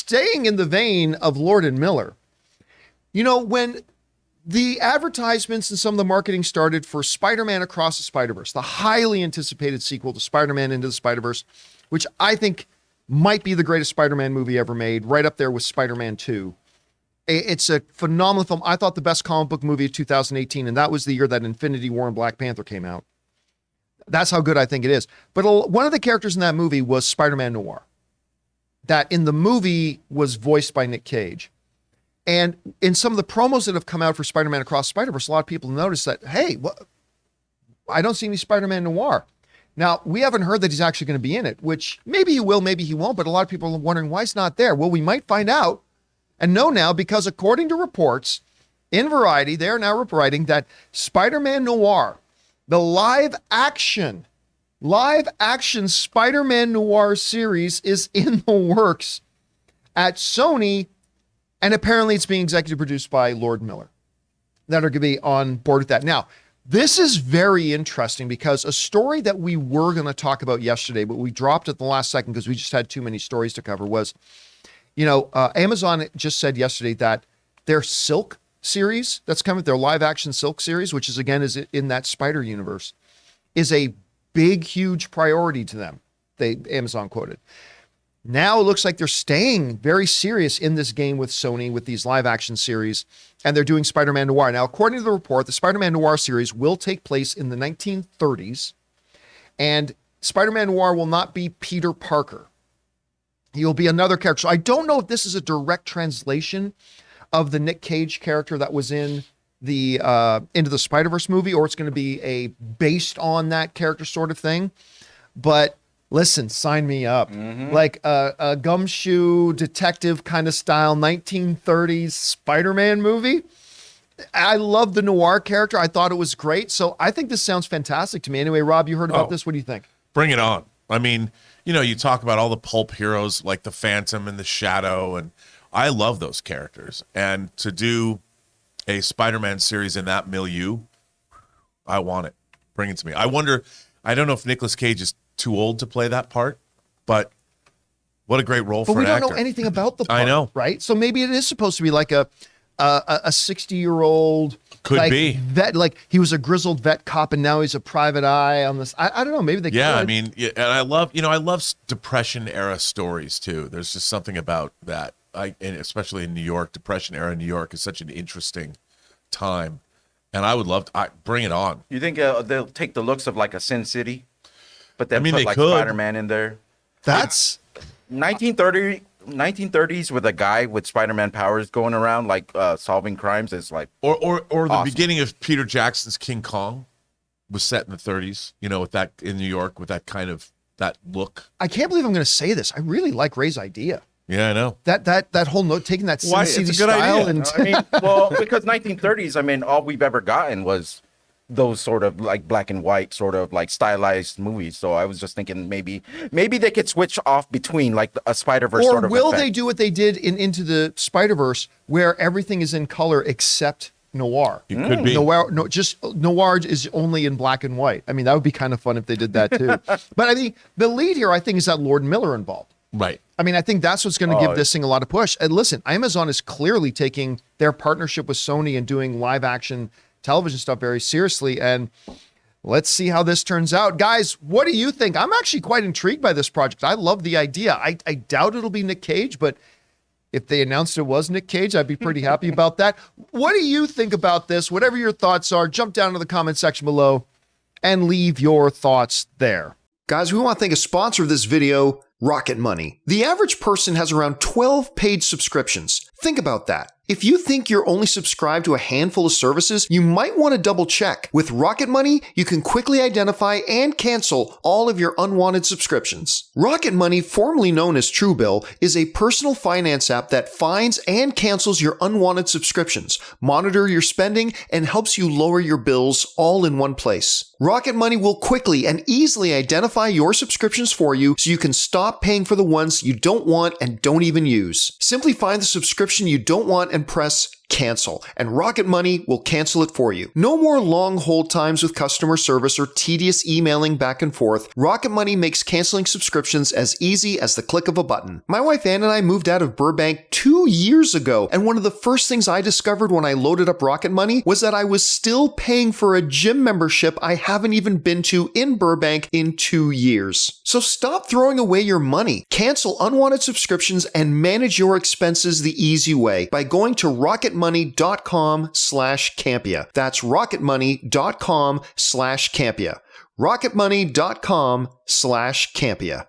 staying in the vein of Lord and Miller, you know, when the advertisements and some of the marketing started for Spider-Man Across the Spider-Verse, the highly anticipated sequel to Spider-Man Into the Spider-Verse, which I think might be the greatest Spider-Man movie ever made, right up there with Spider-Man 2. It's a phenomenal film. I thought the best comic book movie of 2018, and that was the year that Infinity War and Black Panther came out. That's how good I think it is. But one of the characters in that movie was Spider-Man Noir, that in the movie was voiced by Nick Cage. And in some of the promos that have come out for Spider-Man Across Spider-Verse, a lot of people noticed that, hey, I don't see any Spider-Man Noir. Now, we haven't heard that he's actually going to be in it, which maybe he will, maybe he won't, but a lot of people are wondering why he's not there. Well, we might find out and know now, because according to reports in Variety, they are now writing that Spider-Man Noir, the live action Spider-Man Noir series, is in the works at Sony. And apparently it's being executive produced by Lord Miller, that are going to be on board with that. Now, this is very interesting because a story that we were going to talk about yesterday, but we dropped at the last second because we just had too many stories to cover, was, you know, Amazon just said yesterday that their Silk series that's coming, their live action Silk series, which is again is in that Spider universe, is a big, huge priority to them. Amazon quoted. Now it looks like they're staying very serious in this game with Sony with these live action series, and they're doing Spider-Man Noir. Now, according to the report, the Spider-Man Noir series will take place in the 1930s, and Spider-Man Noir will not be Peter Parker. He will be another character. So I don't know if this is a direct translation of the Nick Cage character that was in the Into the Spider-Verse movie, or it's going to be based on that character sort of thing. But listen, sign me up. Mm-hmm. Like a gumshoe detective kind of style 1930s Spider-Man movie. I love the Noir character. I thought it was great. So I think this sounds fantastic to me. Anyway, Rob, you heard about this. What do you think? Bring it on. I mean, you know, you talk about all the pulp heroes like the Phantom and the Shadow, and I love those characters. And to do a Spider-Man series in that milieu, I want it. Bring it to me. I don't know if Nicolas Cage is too old to play that part, but what a great role for an actor. But we don't know anything about the part, I know, right? So maybe it is supposed to be like a 60-year-old could be vet, like he was a grizzled vet cop and now he's a private eye on this. I don't know, maybe they could. I mean, and I love Depression era stories too. There's just something about that. And especially in New York, Depression era New York is such an interesting time, and I would love to bring it on. You think they'll take the looks of like a Sin City? But then put like could. Spider-Man in there. That's 1930s with a guy with Spider-Man powers going around like solving crimes is like or the beginning of Peter Jackson's King Kong was set in the 30s. You know, with that in New York with that kind of that look. I can't believe I'm going to say this. I really like Ray's idea. Yeah, I know that whole note, taking that Sin City style, and I mean, well, because 1930s. I mean, all we've ever gotten was those sort of like black and white sort of like stylized movies. So I was just thinking maybe they could switch off between like a Spider-Verse sort of will effect. they do what they did in Into the Spider-Verse where everything is in color except Noir? It could be. Noir is only in black and white. I mean, that would be kind of fun if they did that too. But I mean, the lead here, I think, is that Lord Miller involved. Right. I mean, I think that's what's going to give this thing a lot of push. And listen, Amazon is clearly taking their partnership with Sony and doing live action television stuff very seriously, and let's see how this turns out. Guys, what do you think? I'm actually quite intrigued by this project. I love the idea. I doubt it'll be Nick Cage, but if they announced it was Nick Cage, I'd be pretty happy about that. What do you think about this? Whatever your thoughts are, jump down to the comment section below and leave your thoughts there. Guys, we want to thank a sponsor of this video, Rocket Money. The average person has around 12 paid subscriptions. Think about that. If you think you're only subscribed to a handful of services, you might want to double check. With Rocket Money, you can quickly identify and cancel all of your unwanted subscriptions. Rocket Money, formerly known as Truebill, is a personal finance app that finds and cancels your unwanted subscriptions, monitor your spending, and helps you lower your bills all in one place. Rocket Money will quickly and easily identify your subscriptions for you so you can stop paying for the ones you don't want and don't even use. Simply find the subscription you don't want and press cancel, and Rocket Money will cancel it for you. No more long hold times with customer service or tedious emailing back and forth. Rocket Money makes canceling subscriptions as easy as the click of a button. My wife Ann and I moved out of Burbank 2 years ago, and one of the first things I discovered when I loaded up Rocket Money was that I was still paying for a gym membership I haven't even been to in Burbank in 2 years. So stop throwing away your money. Cancel unwanted subscriptions and manage your expenses the easy way by going to rocketmoney.com/Campea. That's rocketmoney.com/Campea. rocketmoney.com/Campea.